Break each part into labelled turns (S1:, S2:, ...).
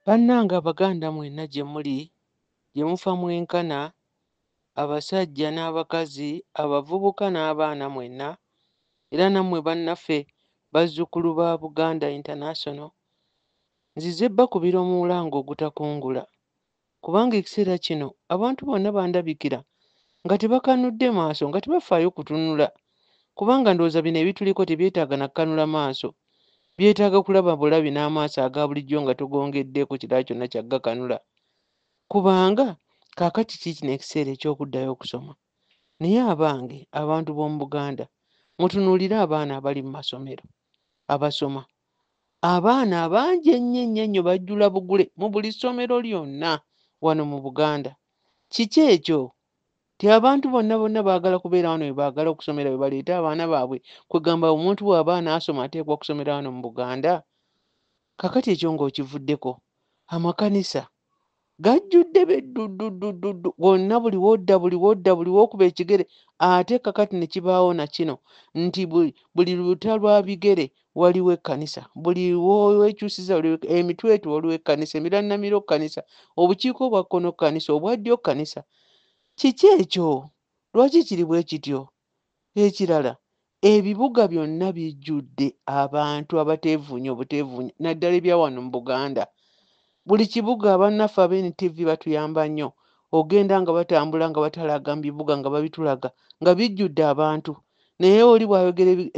S1: Bannange Abaganda mwenna gye muli, gye mufa mwenkana, abasajja n'abakazi, abavubuka n'abaana mwenna, era nammwe bannaffe bazzukulu ba Buganda International, nzize bbakubira omulango ogutakungula, kubanga ekiseera kino abantu bonna bandabikira nga tebakanudde maaso, nga tebafaayo kutunula, kubanga ndowooza bino ebituliko tebyetaaga na kkanula maaso, byetaaga kulaba bulabi n'amaaso aga bulijjo nga togongeddeeko kirala kyonna kyaggakanula. Kubanga kaakati kino ekiseera eky'okuddayo okusoma. Naye abange, abantu b'omu Buganda, mutunuulire abaana abali mu masomero abasoma. Abaana abangi ennyo bajjula bugule mu buli ssomero lyonna wano mu Buganda. Kiki ekyo? Ti abantu bonna baagala kubeera wano we baagala okusomera we baleeta abaana baabwe, kwegamba omuntu bw'aba anaasoma ateekwa okusomera wano mu Buganda? Kaakati ekyo ng'okivuddeko, amakanisa gajjudde bedduddu wonna, buli w'okuba ekigere. Ate kakati ne kibaawo na kino nti buli luta lwa bigere waliwo ekkanisa, buli weekyusiza emitwetwe waliwo ekkanisa, emirannamiro kkanisa, obukiiko obwa kkono kkanisa, obwa ddyo kkanisa. Kiki ekyo? Lwaki kiri bwe kityo? Ekirala, ebibuga byonna bijjudde abantu abateevuunya obuteevuunya, naddala ebya wano mu Buganda. Buli kibuga bannaffe ab'NTV batuyamba nnyo. Ogenda nga batambula nga batalaga mu bibuga nga babitulaga nga bijjudde abantu. Naye oli bw'ayogera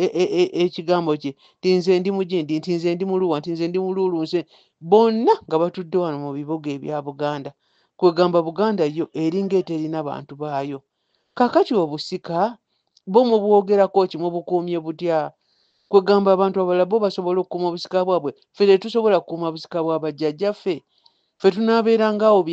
S1: ekigambo kye ti nze ndi Mugindi, nti nze ndi Muluwa, nti nze ndi Muluulu, bonna nga batudde wano mu bibuga ebya Buganda. Kwegamba Buganda yo eringa eterina bantu baayo. Kaakati obusika bo mubwogerako ki, mubukuumye butya? Kwegamba abantu abalala bo basobola okukuuma obusika bwabwe, ffe tetusobola kukuuma busika bwa bajjajjaffe? Ffe tunaabeerangaawo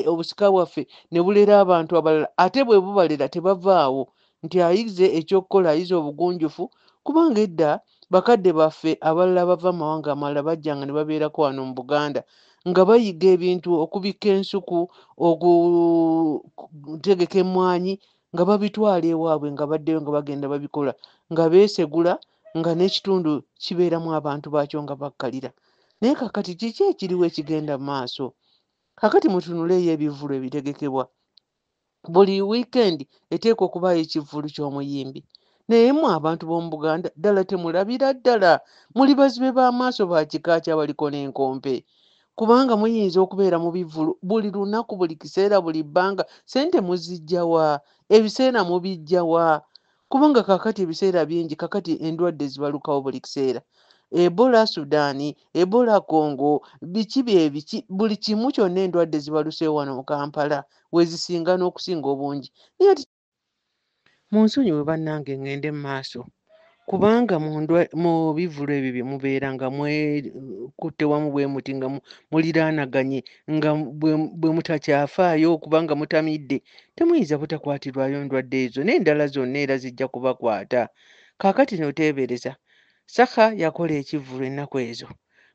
S1: obusika bwaffe ne bulera abantu abalala, ate bwe bubalera tebavaawo nti ayize ekyokukola, ayize obugunjufu. Kubanga edda bakadde baffe abalala bava mu mawanga amalala bajjanga ne babeerako wano mu Buganda nga bayiga ebintu, okubikka ensuku, okutegeka emmwanyi, nga babitwala ewaabwe nga baddeyo nga bagenda babikola, nga beesegula, nga n'ekitundu kibeeramu abantu baakyo nga bakkalira. Naye kaakati kiki ekiriwo ekigenda mu maaso? Kaakati mutunuleeyo ebivvulu ebitegekebwa. Buli wiikendi eteekwa okubaayo ekivvulu ky'omuyimbi. Naye mmwe abantu b'omu Buganda ddala temulabira ddala? Muli bazibe b'amaaso ba kika ki abaliko n'enkompe? Kubanga muyinza okubeera mu bivvulu buli lunaku, buli kiseera, buli bbanga. Ssente muziggya wa? Ebiseera mubiggya wa? Kubanga kaakati ebiseera bingi, kaakati endwadde zibalukawo buli kiseera. Ebola Sudaani, Ebola Congo, biki bye biki? Buli kimu kyonna endwadde zibaluseewo wano mu Kampala, we zisinga n'okusinga obungi. Naye ati munsonyiwe bannange ŋŋende mu maaso, kubanga mu bivvulu ebyo bye mubeera nga mwekutte wamu bwe muti nga muliraanaganye, nga bwe mutakyafaayo kubanga mutamidde, temuyinza butakwatirwayo ndwadde ezo, n'endala zonna era zijja kubakwata. Kaakati n'oteebereza, Saka yakola ekivvulu ennaku ezo.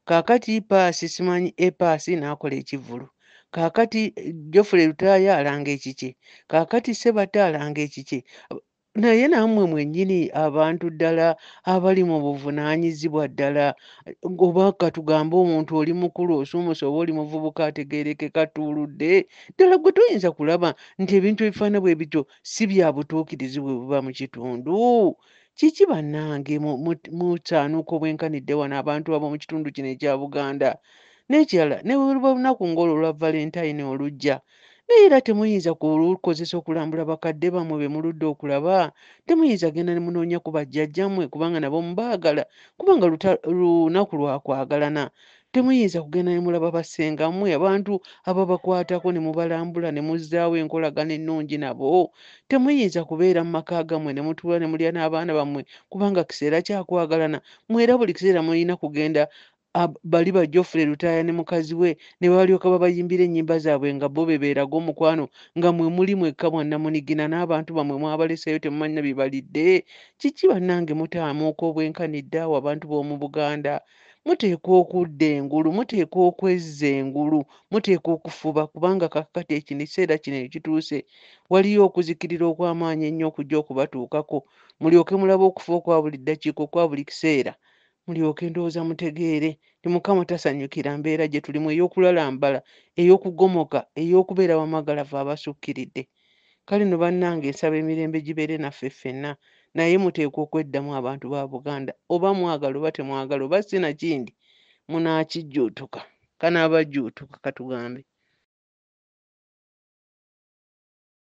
S1: Kaakati Paasi, simanyi Epaasi n'akola ekivvulu. Kaakati Geoffrey Lutaaya alanga ekikye. Kaakati Ssebatta alanga ekikye. Naye nammwe mwennyini abantu ddala abali mu buvunaanyizibwa ddala, oba katugambe omuntu oli mukulu osuumuse oba oli muvubuka ategeerekeka atuuludde, ddala gwe toyinza kulaba nti ebintu ebifaana bwe bityo si bya butuukirizi bwe buba mu kitundu? Kiki bannange mutaanuka obwenkanidde wano abantu ab'omu kitundu kino ekya Buganda? N'ekirala, ne bwe luba lunaku ng'olwo olwa Valentine olujja, naye era temuyinza kulukozesa okulambula bakadde bammwe be muludde okulaba? Temuyinza genda ne munoonya ku bajjajjammwe kubanga nabo mubaagala, kubanga lunaku lwa kwagalana. Temuyinza kugenda ne mulaba bassengammwe, abantu ababakwatako ne mubalambula ne muzzaawo enkolagana ennungi nabo? Temuyinza kubeera mu maka gammwe ne mutuula ne mulya n'abaana bammwe kubanga kiseera kya kwagalana? Mmwe era buli kiseera mulina kugenda bali ba Geoffrey Lutaaya ne mukazi we ne balyoka babayimbira ennyimba zaabwe nga bo be beeraga omukwano, nga mwe muli mwekka mwannamunigina n'abantu bammwe mwabaleseeyo temumanyi na bye balidde? Kiki bannange mutaamuuka obwenkanidde awo abantu b'omu Buganda? Muteekwa okudda engulu, muteekwa okwezza engulu, muteekwa okufuba kubanga kaakati ekiseera kino ekituuse waliyo okuzikirira okw'amaanyi ennyo okujja okubatuukako, mulyoke mulabe okufa okwa buli ddakiika, okwa buli kiseera. mulyoke ndowooza mutegeere ti Mukama tasanyukira mbeera gye tulimu ey'okulalambala, ey'okugomoka, ey'okubeera wamagalavu abasukkiridde. Kale no bannange nsaba emirembe gibeere naffe ffenna, naye muteekwa okweddamu abantu ba Buganda, oba mwagala oba temwagala oba sinakindi munaakijjuutuka, kanaabajjuutuka katugambe.